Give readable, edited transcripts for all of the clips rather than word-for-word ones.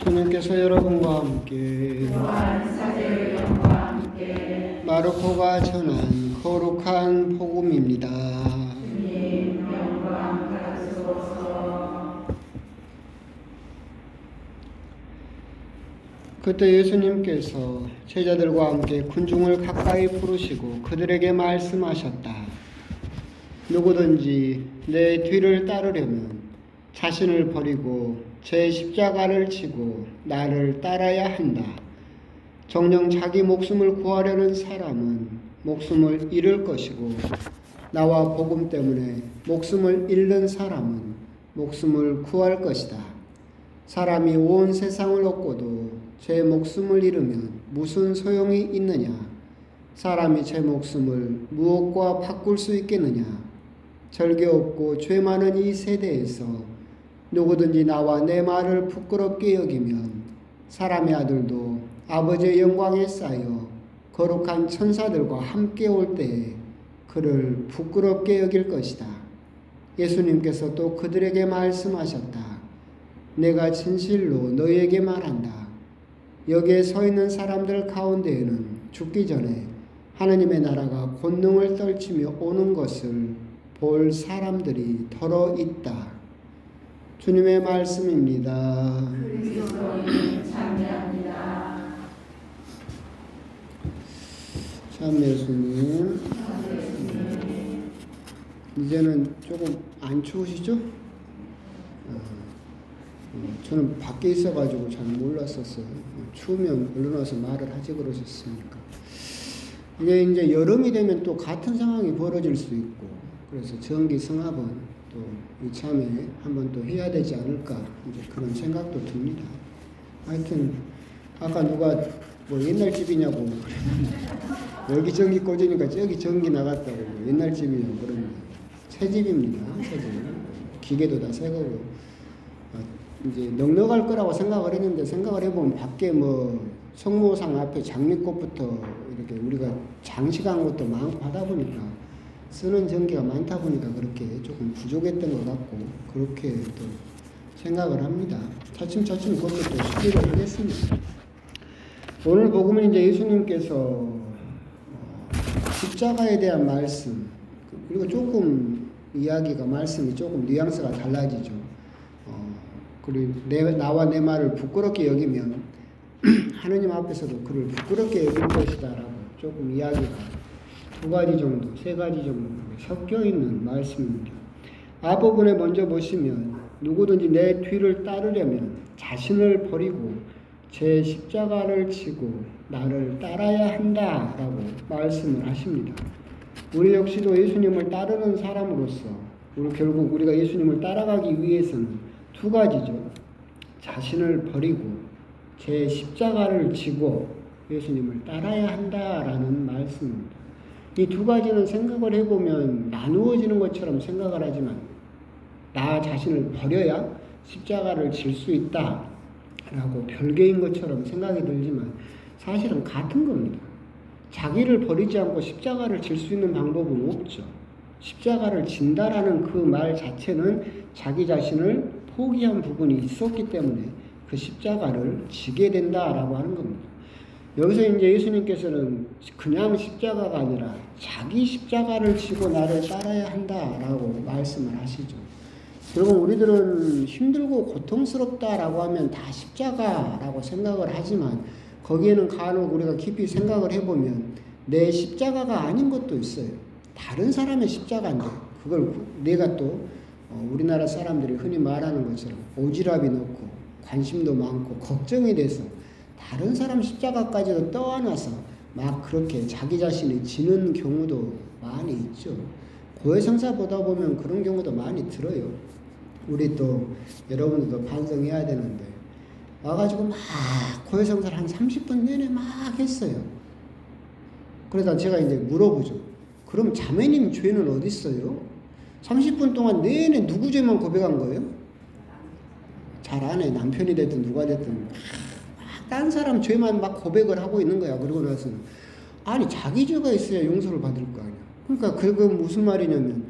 주님께서 여러분과 함께 마르코가 전한 거룩한 복음입니다. 주님 영광 받으소서. 그때 예수님께서 제자들과 함께 군중을 가까이 부르시고 그들에게 말씀하셨다. 누구든지 내 뒤를 따르려면 자신을 버리고 제 십자가를 지고 나를 따라야 한다. 정녕 자기 목숨을 구하려는 사람은 목숨을 잃을 것이고 나와 복음 때문에 목숨을 잃는 사람은 목숨을 구할 것이다. 사람이 온 세상을 얻고도 제 목숨을 잃으면 무슨 소용이 있느냐? 사람이 제 목숨을 무엇과 바꿀 수 있겠느냐? 절개 없고 죄 많은 이 세대에서 누구든지 나와 내 말을 부끄럽게 여기면 사람의 아들도 아버지의 영광에 쌓여 거룩한 천사들과 함께 올 때에 그를 부끄럽게 여길 것이다. 예수님께서 또 그들에게 말씀하셨다. 내가 진실로 너희에게 말한다. 여기에 서 있는 사람들 가운데에는 죽기 전에 하느님의 나라가 권능을 떨치며 오는 것을 볼 사람들이 더러 있다. 주님의 말씀입니다. 그리스도인 참여합니다. 참 예수님, 이제는 조금 안 추우시죠? 저는 밖에 있어가지고 잘 몰랐었어요. 추우면 얼른 와서 말을 하지 그러셨으니까. 이게 이제 여름이 되면 또 같은 상황이 벌어질 수 있고, 그래서 정기 성합은 또 이참에 한번 또 해야 되지 않을까, 이제 그런 생각도 듭니다. 하여튼, 아까 누가 뭐 옛날 집이냐고, 여기 전기 꽂으니까 저기 전기 나갔다고, 옛날 집이냐고 그러면 새 집입니다. 새 집. 기계도 다 새 거고. 이제 넉넉할 거라고 생각을 했는데 생각을 해보면 밖에 뭐 성모상 앞에 장미꽃부터 이렇게 우리가 장식한 것도 많고 하다 보니까 쓰는 전기가 많다 보니까 그렇게 조금 부족했던 것 같고 그렇게 또 생각을 합니다. 차츰차츰 그것도 또 수리를 하겠습니다. 오늘 복음은 이제 예수님께서 십자가에 대한 말씀 그리고 조금 이야기가 말씀이 조금 뉘앙스가 달라지죠. 그리고 나와 내 말을 부끄럽게 여기면 하느님 앞에서도 그를 부끄럽게 여길 것이다라고 조금 이야기가 두 가지 정도, 세 가지 정도 섞여 있는 말씀입니다. 앞부분에 먼저 보시면 누구든지 내 뒤를 따르려면 자신을 버리고 제 십자가를 지고 나를 따라야 한다라고 말씀을 하십니다. 우리 역시도 예수님을 따르는 사람으로서 결국 우리가 예수님을 따라가기 위해서는 두 가지죠. 자신을 버리고 제 십자가를 지고 예수님을 따라야 한다라는 말씀입니다. 이 두 가지는 생각을 해보면 나누어지는 것처럼 생각을 하지만 나 자신을 버려야 십자가를 질 수 있다라고 별개인 것처럼 생각이 들지만 사실은 같은 겁니다. 자기를 버리지 않고 십자가를 질 수 있는 방법은 없죠. 십자가를 진다라는 그 말 자체는 자기 자신을 포기한 부분이 있었기 때문에 그 십자가를 지게 된다라고 하는 겁니다. 여기서 이제 예수님께서는 그냥 십자가가 아니라 자기 십자가를 지고 나를 따라야 한다라고 말씀을 하시죠. 여러분 우리들은 힘들고 고통스럽다라고 하면 다 십자가라고 생각을 하지만 거기에는 간혹 우리가 깊이 생각을 해보면 내 십자가가 아닌 것도 있어요. 다른 사람의 십자가인데 그걸 내가 또 우리나라 사람들이 흔히 말하는 것처럼 오지랖이 높고 관심도 많고 걱정이 돼서 다른 사람 십자가까지도 떠안아서 막 그렇게 자기 자신이 지는 경우도 많이 있죠. 고해성사 보다 보면 그런 경우도 많이 들어요. 우리 또 여러분들도 반성해야 되는데 와가지고 막 고해성사를 한 30분 내내 막 했어요. 그러다 제가 이제 물어보죠. 그럼 자매님 죄는 어디 있어요? 30분 동안 내내 누구 죄만 고백한 거예요? 잘 안 해. 남편이 됐든 누가 됐든 딴 사람 죄만 막 고백을 하고 있는 거야. 그러고 나서는 아니 자기 죄가 있어야 용서를 받을 거 아니야. 그러니까 그건 무슨 말이냐면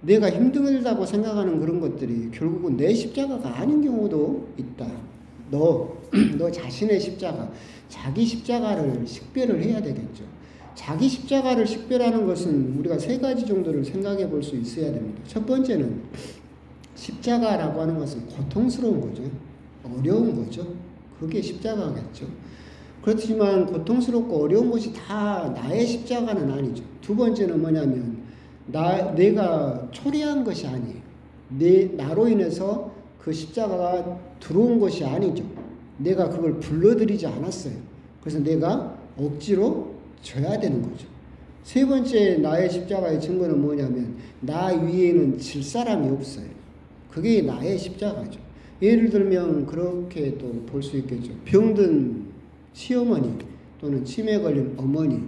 내가 힘들다고 생각하는 그런 것들이 결국은 내 십자가가 아닌 경우도 있다. 너 자신의 십자가, 자기 십자가를 식별을 해야 되겠죠. 자기 십자가를 식별하는 것은 우리가 세 가지 정도를 생각해 볼 수 있어야 됩니다. 첫 번째는 십자가라고 하는 것은 고통스러운 거죠. 어려운 거죠. 그게 십자가겠죠. 그렇지만 고통스럽고 어려운 것이 다 나의 십자가는 아니죠. 두 번째는 뭐냐면 내가 초래한 것이 아니에요. 나로 인해서 그 십자가가 들어온 것이 아니죠. 내가 그걸 불러들이지 않았어요. 그래서 내가 억지로 져야 되는 거죠. 세 번째 나의 십자가의 증거는 뭐냐면 나 위에는 질 사람이 없어요. 그게 나의 십자가죠. 예를 들면 그렇게 또 볼 수 있겠죠. 병든 시어머니 또는 치매 걸린 어머니,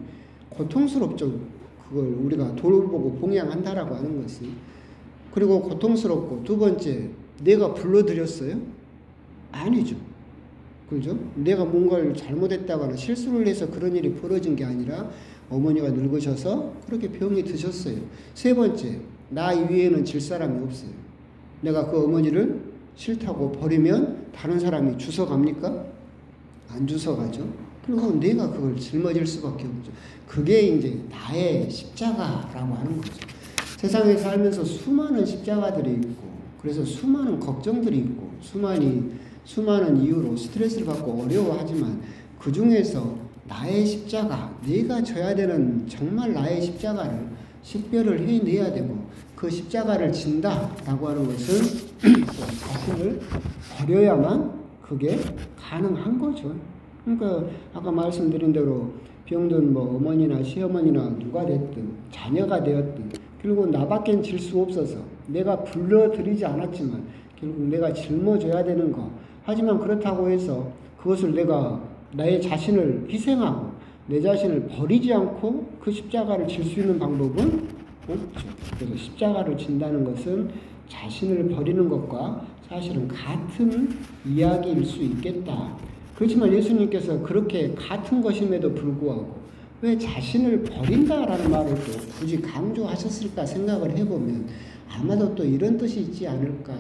고통스럽죠. 그걸 우리가 돌보고 봉양한다라고 하는 것이. 그리고 고통스럽고, 두 번째, 내가 불러들였어요? 아니죠. 그죠? 내가 뭔가를 잘못했다거나 실수를 해서 그런 일이 벌어진 게 아니라 어머니가 늙으셔서 그렇게 병이 드셨어요. 세 번째, 나 위에는 질 사람이 없어요. 내가 그 어머니를 싫다고 버리면 다른 사람이 주워갑니까? 안 주워가죠. 그리고 내가 그걸 짊어질 수밖에 없죠. 그게 이제 나의 십자가라고 하는 거죠. 세상에 살면서 수많은 십자가들이 있고, 그래서 수많은 걱정들이 있고, 수많은 이유로 스트레스를 받고 어려워하지만 그 중에서 나의 십자가, 내가 져야 되는 정말 나의 십자가를 식별을 해내야 되고, 그 십자가를 진다라고 하는 것은 자신을 버려야만 그게 가능한 거죠. 그러니까 아까 말씀드린 대로 병든 어머니나 시어머니나 누가 됐든 자녀가 되었든 결국 나밖엔 질 수 없어서 내가 불러들이지 않았지만 결국 내가 짊어져야 되는 거. 하지만 그렇다고 해서 그것을 내가 나의 자신을 희생하고 내 자신을 버리지 않고 그 십자가를 질 수 있는 방법은 없죠. 그래서 십자가를 진다는 것은 자신을 버리는 것과 사실은 같은 이야기일 수 있겠다. 그렇지만 예수님께서 그렇게 같은 것임에도 불구하고 왜 자신을 버린다라는 말을 또 굳이 강조하셨을까 생각을 해보면 아마도 또 이런 뜻이 있지 않을까.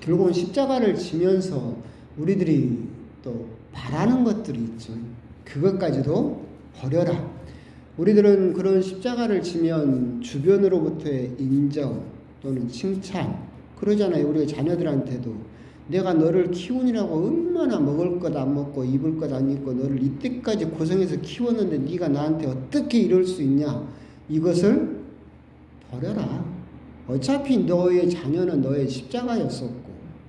결국은 십자가를 지면서 우리들이 또 바라는 것들이 있죠. 그것까지도 버려라. 우리들은 그런 십자가를 지면 주변으로부터의 인정 또는 칭찬 그러잖아요. 우리 자녀들한테도 내가 너를 키우느라고 얼마나 먹을 것 안 먹고 입을 것 안 입고 너를 이때까지 고생해서 키웠는데 네가 나한테 어떻게 이럴 수 있냐. 이것을 버려라. 어차피 너의 자녀는 너의 십자가였었고,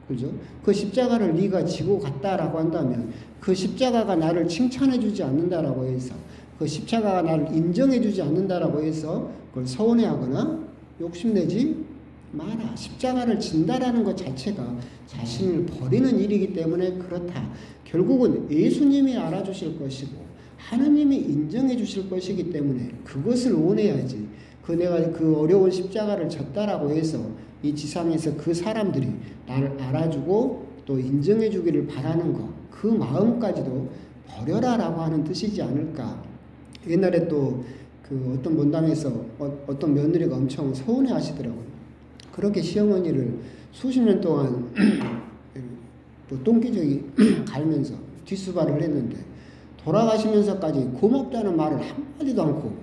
그죠? 그 십자가를 네가 지고 갔다라고 한다면 그 십자가가 나를 칭찬해주지 않는다라고 해서 그 십자가가 나를 인정해주지 않는다라고 해서 그걸 서운해하거나 욕심내지 마라. 십자가를 진다라는 것 자체가 자신을 버리는 일이기 때문에 그렇다. 결국은 예수님이 알아주실 것이고 하느님이 인정해 주실 것이기 때문에 그것을 원해야지. 내가 그 어려운 십자가를 졌다라고 해서 이 지상에서 그 사람들이 나를 알아주고 또 인정해 주기를 바라는 것, 그 마음까지도 버려라라고 하는 뜻이지 않을까. 옛날에 또 그 어떤 본당에서 어떤 며느리가 엄청 서운해 하시더라고요. 그렇게 시어머니를 수십 년 동안 또 똥기저귀 갈면서 뒷수발을 했는데 돌아가시면서까지 고맙다는 말을 한마디도 않고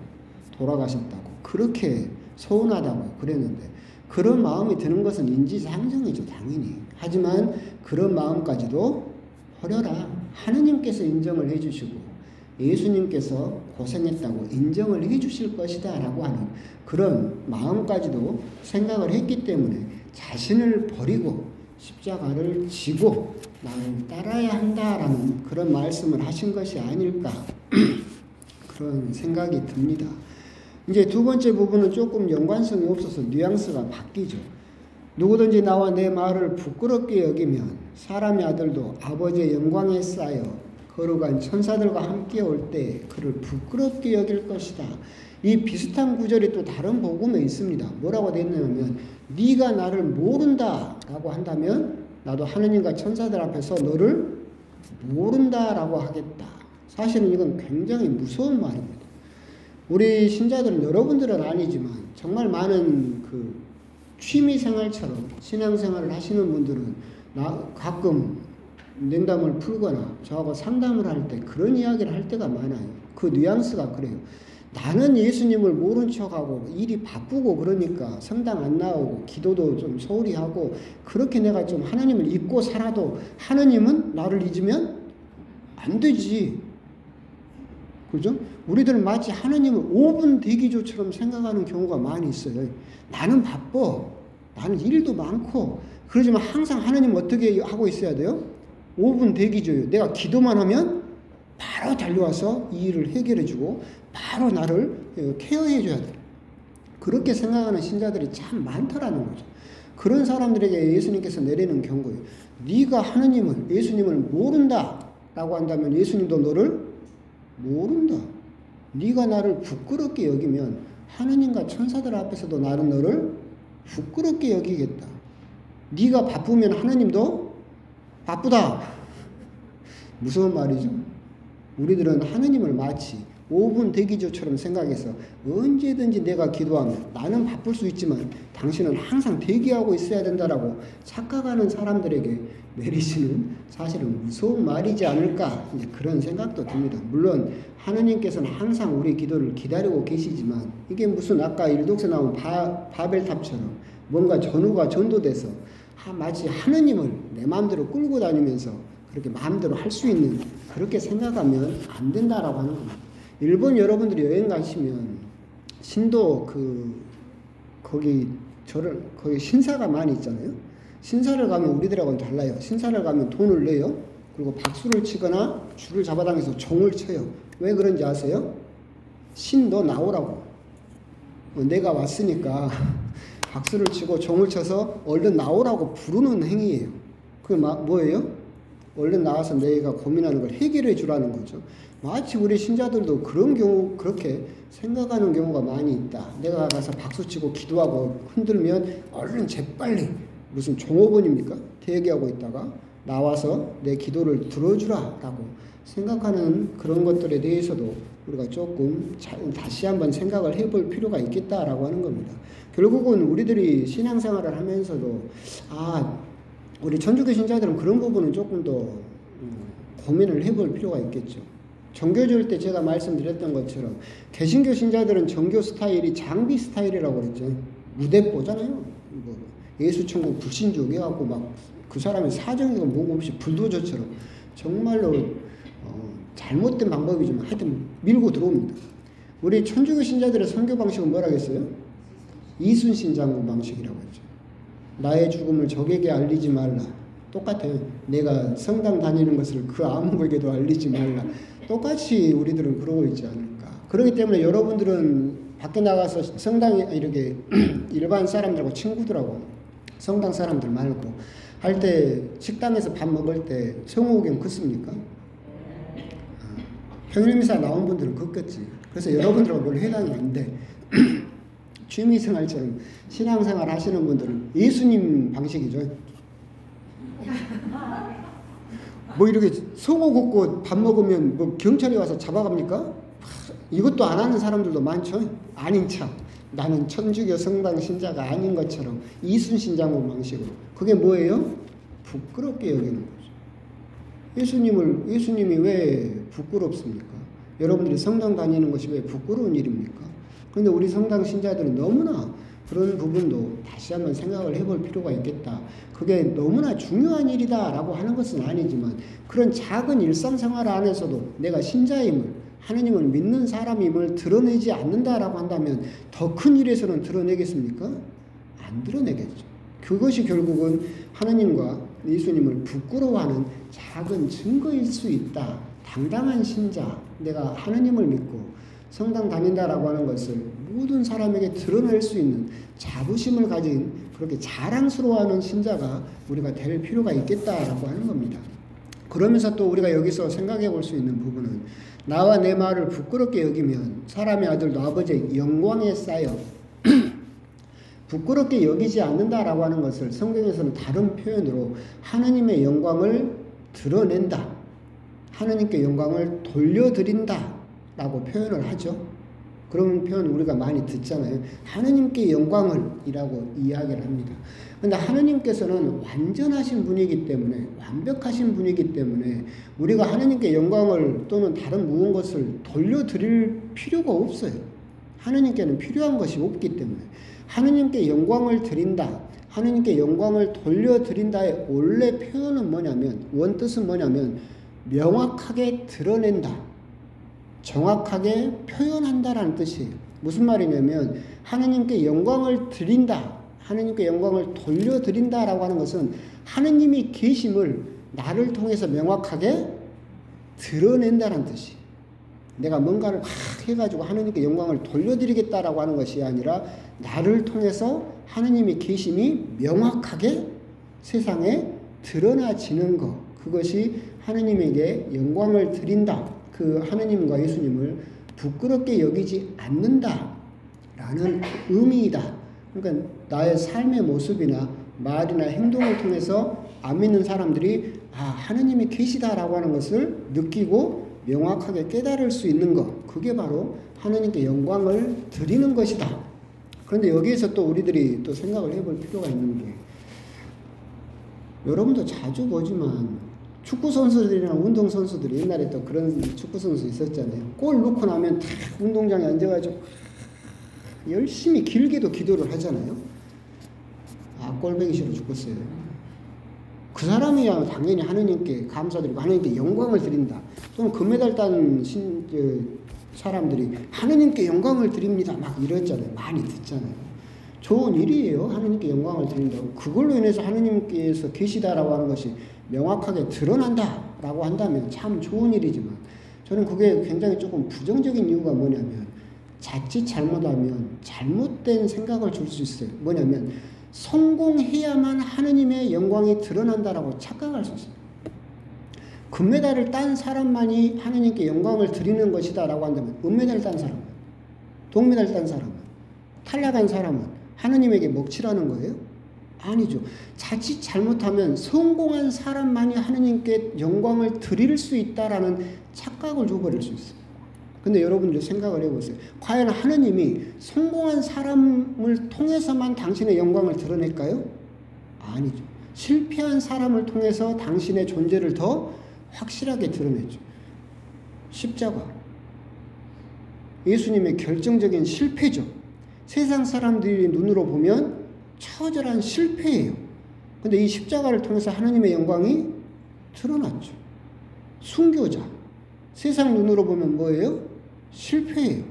돌아가셨다고. 그렇게 서운하다고 그랬는데 그런 마음이 드는 것은 인지상정이죠. 당연히. 하지만 그런 마음까지도 버려라. 하느님께서 인정을 해주시고 예수님께서 고생했다고 인정을 해주실 것이다 라고 하는 그런 마음까지도 생각을 했기 때문에 자신을 버리고 십자가를 지고 나를 따라야 한다라는 그런 말씀을 하신 것이 아닐까 그런 생각이 듭니다. 이제 두 번째 부분은 조금 연관성이 없어서 뉘앙스가 바뀌죠. 누구든지 나와 내 말을 부끄럽게 여기면 사람의 아들도 아버지의 영광에 쌓여 거룩한 천사들과 함께 올 때 그를 부끄럽게 여길 것이다. 이 비슷한 구절이 또 다른 복음에 있습니다. 뭐라고 되어 있냐면 네가 나를 모른다라고 한다면 나도 하느님과 천사들 앞에서 너를 모른다라고 하겠다. 사실은 이건 굉장히 무서운 말입니다. 우리 신자들은 여러분들은 아니지만 정말 많은 그 취미생활처럼 신앙생활을 하시는 분들은 가끔 냉담을 풀거나 저하고 상담을 할 때 그런 이야기를 할 때가 많아요. 그 뉘앙스가 그래요. 나는 예수님을 모른 척하고 일이 바쁘고 그러니까 성당 안 나오고 기도도 좀 소홀히 하고 그렇게 내가 좀 하나님을 잊고 살아도 하나님은 나를 잊으면 안 되지. 그죠? 우리들은 마치 하나님을 5분 대기조처럼 생각하는 경우가 많이 있어요. 나는 바빠. 나는 일도 많고. 그러지만 항상 하나님 어떻게 하고 있어야 돼요? 5분 대기조예요. 내가 기도만 하면 바로 달려와서 이 일을 해결해주고 바로 나를 케어해줘야 돼. 그렇게 생각하는 신자들이 참 많더라는 거죠. 그런 사람들에게 예수님께서 내리는 경고예요. 네가 하나님을, 예수님을 모른다 라고 한다면 예수님도 너를 모른다. 네가 나를 부끄럽게 여기면 하느님과 천사들 앞에서도 나는 너를 부끄럽게 여기겠다. 네가 바쁘면 하느님도 바쁘다. 무서운 말이죠. 우리들은 하느님을 마치 5분 대기조처럼 생각해서 언제든지 내가 기도하면 나는 바쁠 수 있지만 당신은 항상 대기하고 있어야 된다라고 착각하는 사람들에게 내리시는 사실은 무서운 말이지 않을까 이제 그런 생각도 듭니다. 물론 하느님께서는 항상 우리 기도를 기다리고 계시지만 이게 무슨 아까 일독서 나온 바벨탑처럼 뭔가 전우가 전도돼서 마치 하느님을 내 마음대로 끌고 다니면서 그렇게 마음대로 할 수 있는 그렇게 생각하면 안 된다라고 하는 겁니다. 일본 여러분들이 여행 가시면 신도 거기 신사가 많이 있잖아요. 신사를 가면 우리들하고는 달라요. 신사를 가면 돈을 내요. 그리고 박수를 치거나 줄을 잡아당겨서 종을 쳐요. 왜 그런지 아세요? 신 너 나오라고. 내가 왔으니까 박수를 치고 종을 쳐서 얼른 나오라고 부르는 행위예요. 그게 뭐예요? 얼른 나와서 내가 고민하는 걸 해결해 주라는 거죠. 마치 우리 신자들도 그런 경우 그렇게 생각하는 경우가 많이 있다. 내가 가서 박수치고 기도하고 흔들면 얼른 재빨리 무슨 종업원입니까? 대기하고 있다가 나와서 내 기도를 들어주라라고 생각하는 그런 것들에 대해서도 우리가 조금 다시 한번 생각을 해볼 필요가 있겠다라고 하는 겁니다. 결국은 우리들이 신앙생활을 하면서도 우리 천주교 신자들은 그런 부분은 조금 더 고민을 해볼 필요가 있겠죠. 정교조일 때 제가 말씀드렸던 것처럼 개신교 신자들은 정교 스타일이 장비 스타일이라고 그랬죠. 무대뽀잖아요. 뭐 예수천국 불신족 해갖고 막 그 사람의 사정이고 뭐고 없이 불도저처럼 정말로 잘못된 방법이지만 하여튼 밀고 들어옵니다. 우리 천주교 신자들의 선교 방식은 뭐라겠어요? 이순신 장군 방식이라고 했죠. 나의 죽음을 적에게 알리지 말라. 똑같아요. 내가 성당 다니는 것을 그 아무에게도 알리지 말라. 똑같이 우리들은 그러고 있지 않을까. 그렇기 때문에 여러분들은 밖에 나가서 성당에 이렇게 일반 사람들하고 친구들하고 성당 사람들 말고 할 때 식당에서 밥 먹을 때 성호경 긋습니까? 평일미사 나온 분들은 긋겠지. 그래서 여러분들하고 별 해당이 안 돼. 취미생활처럼 신앙생활 하시는 분들은 예수님 방식이죠. 뭐 이렇게 성호 긋고 밥 먹으면 뭐 경찰이 와서 잡아갑니까? 이것도 안 하는 사람들도 많죠. 아닌 척. 나는 천주교 성당 신자가 아닌 것처럼 이순신 장군 방식으로. 그게 뭐예요? 부끄럽게 여기는 거죠. 예수님이 왜 부끄럽습니까? 여러분들이 성당 다니는 것이 왜 부끄러운 일입니까? 그런데 우리 성당 신자들은 너무나 그런 부분도 다시 한번 생각을 해볼 필요가 있겠다. 그게 너무나 중요한 일이다라고 하는 것은 아니지만 그런 작은 일상생활 안에서도 내가 신자임을 하느님을 믿는 사람임을 드러내지 않는다라고 한다면 더 큰 일에서는 드러내겠습니까? 안 드러내겠죠. 그것이 결국은 하느님과 예수님을 부끄러워하는 작은 증거일 수 있다. 당당한 신자, 내가 하느님을 믿고 성당 다닌다라고 하는 것을 모든 사람에게 드러낼 수 있는 자부심을 가진 그렇게 자랑스러워하는 신자가 우리가 될 필요가 있겠다라고 하는 겁니다. 그러면서 또 우리가 여기서 생각해 볼 수 있는 부분은 나와 내 말을 부끄럽게 여기면 사람의 아들도 아버지의 영광에 쌓여 부끄럽게 여기지 않는다라고 하는 것을 성경에서는 다른 표현으로 하느님의 영광을 드러낸다. 하느님께 영광을 돌려드린다 라고 표현을 하죠. 그런 표현 우리가 많이 듣잖아요. 하느님께 영광을 이라고 이야기를 합니다. 그런데 하느님께서는 완전하신 분이기 때문에, 완벽하신 분이기 때문에 우리가 하느님께 영광을 또는 다른 무언 것을 돌려드릴 필요가 없어요. 하느님께는 필요한 것이 없기 때문에. 하느님께 영광을 드린다, 하느님께 영광을 돌려드린다의 원래 표현은 뭐냐면, 원뜻은 뭐냐면 명확하게 드러낸다, 정확하게 표현한다라는 뜻이에요. 무슨 말이냐면 하느님께 영광을 드린다, 하느님께 영광을 돌려드린다라고 하는 것은 하느님이 계심을 나를 통해서 명확하게 드러낸다는 뜻이에요. 내가 뭔가를 막 해가지고 하느님께 영광을 돌려드리겠다라고 하는 것이 아니라 나를 통해서 하느님의 계심이 명확하게 세상에 드러나지는 것, 그것이 하느님에게 영광을 드린다, 그 하느님과 예수님을 부끄럽게 여기지 않는다라는 의미이다. 그러니까 나의 삶의 모습이나 말이나 행동을 통해서 안 믿는 사람들이 하느님이 계시다라고 하는 것을 느끼고 명확하게 깨달을 수 있는 것, 그게 바로 하느님께 영광을 드리는 것이다. 그런데 여기에서 또 우리들이 또 생각을 해볼 필요가 있는 게, 여러분도 자주 보지만 축구 선수들이나 운동 선수들이, 옛날에 또 그런 축구 선수 있었잖아요. 골 넣고 나면 다 운동장에 앉아가지고 열심히 길게도 기도를 하잖아요. 골배기 싫어 죽겠어요. 그 사람이야 당연히 하느님께 감사드리고 하느님께 영광을 드린다. 또는 금메달 딴 사람들이 하느님께 영광을 드립니다 막 이랬잖아요. 많이 듣잖아요. 좋은 일이에요. 하느님께 영광을 드린다고. 그걸로 인해서 하느님께서 계시다라고 하는 것이 명확하게 드러난다라고 한다면 참 좋은 일이지만, 저는 그게 굉장히 조금 부정적인 이유가 뭐냐면, 자칫 잘못하면 잘못된 생각을 줄 수 있어요. 뭐냐면 성공해야만 하느님의 영광이 드러난다라고 착각할 수 있어요. 금메달을 딴 사람만이 하느님께 영광을 드리는 것이다라고 한다면, 은메달을 딴 사람은, 동메달을 딴 사람은, 탈락한 사람은 하느님에게 먹칠하는 거예요? 아니죠. 자칫 잘못하면 성공한 사람만이 하느님께 영광을 드릴 수 있다라는 착각을 줘버릴 수 있어요. 근데 여러분들 생각을 해보세요. 과연 하느님이 성공한 사람을 통해서만 당신의 영광을 드러낼까요? 아니죠. 실패한 사람을 통해서 당신의 존재를 더 확실하게 드러내죠. 십자가, 예수님의 결정적인 실패죠. 세상 사람들이 눈으로 보면 처절한 실패예요. 근데 이 십자가를 통해서 하느님의 영광이 드러났죠. 순교자, 세상 눈으로 보면 뭐예요? 실패예요.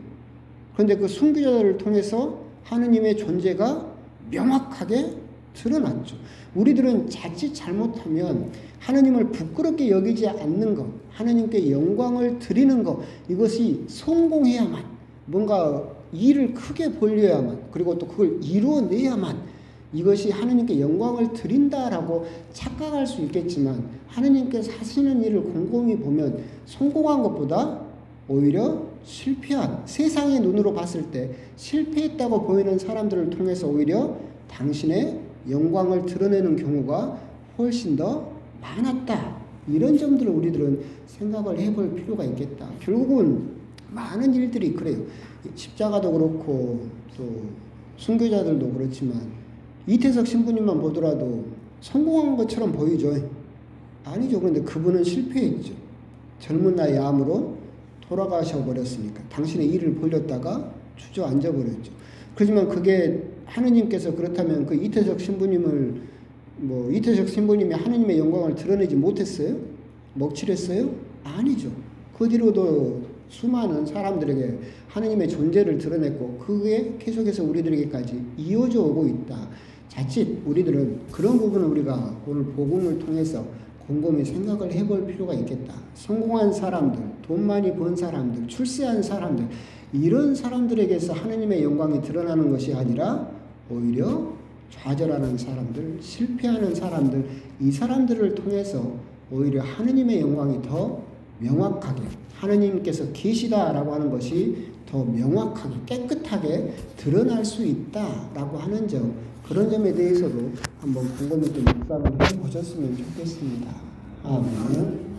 그런데 그 순교자를 통해서 하느님의 존재가 명확하게 드러났죠. 우리들은 자칫 잘못하면 하느님을 부끄럽게 여기지 않는 것, 하느님께 영광을 드리는 것, 이것이 성공해야만, 뭔가 일을 크게 벌려야만, 그리고 또 그걸 이루어내야만 이것이 하느님께 영광을 드린다라고 착각할 수 있겠지만, 하느님께서 하시는 일을 곰곰이 보면 성공한 것보다 오히려 실패한, 세상의 눈으로 봤을 때 실패했다고 보이는 사람들을 통해서 오히려 당신의 영광을 드러내는 경우가 훨씬 더 많았다. 이런 점들을 우리들은 생각을 해볼 필요가 있겠다. 결국은 많은 일들이 그래요. 십자가도 그렇고 또 순교자들도 그렇지만 이태석 신부님만 보더라도 성공한 것처럼 보이죠. 아니죠. 그런데 그분은 실패했죠. 젊은 나이에 암으로 돌아가셔 버렸으니까 당신의 일을 벌렸다가 주저앉아 버렸죠. 그렇지만 그게 하느님께서 그렇다면 그 이태석 신부님이 하느님의 영광을 드러내지 못했어요? 먹칠했어요? 아니죠. 그 뒤로도 수많은 사람들에게 하느님의 존재를 드러냈고 그게 계속해서 우리들에게까지 이어져 오고 있다. 자칫 우리들은 그런 부분을 우리가 오늘 복음을 통해서 곰곰이 생각을 해볼 필요가 있겠다. 성공한 사람들, 돈 많이 번 사람들, 출세한 사람들, 이런 사람들에게서 하느님의 영광이 드러나는 것이 아니라 오히려 좌절하는 사람들, 실패하는 사람들, 이 사람들을 통해서 오히려 하느님의 영광이 더 명확하게, 하느님께서 계시다라고 하는 것이 더 명확하게 깨끗하게 드러날 수 있다라고 하는 점, 그런 점에 대해서도 한번 곰곰이 좀 묵상을 해보셨으면 좋겠습니다. 아멘.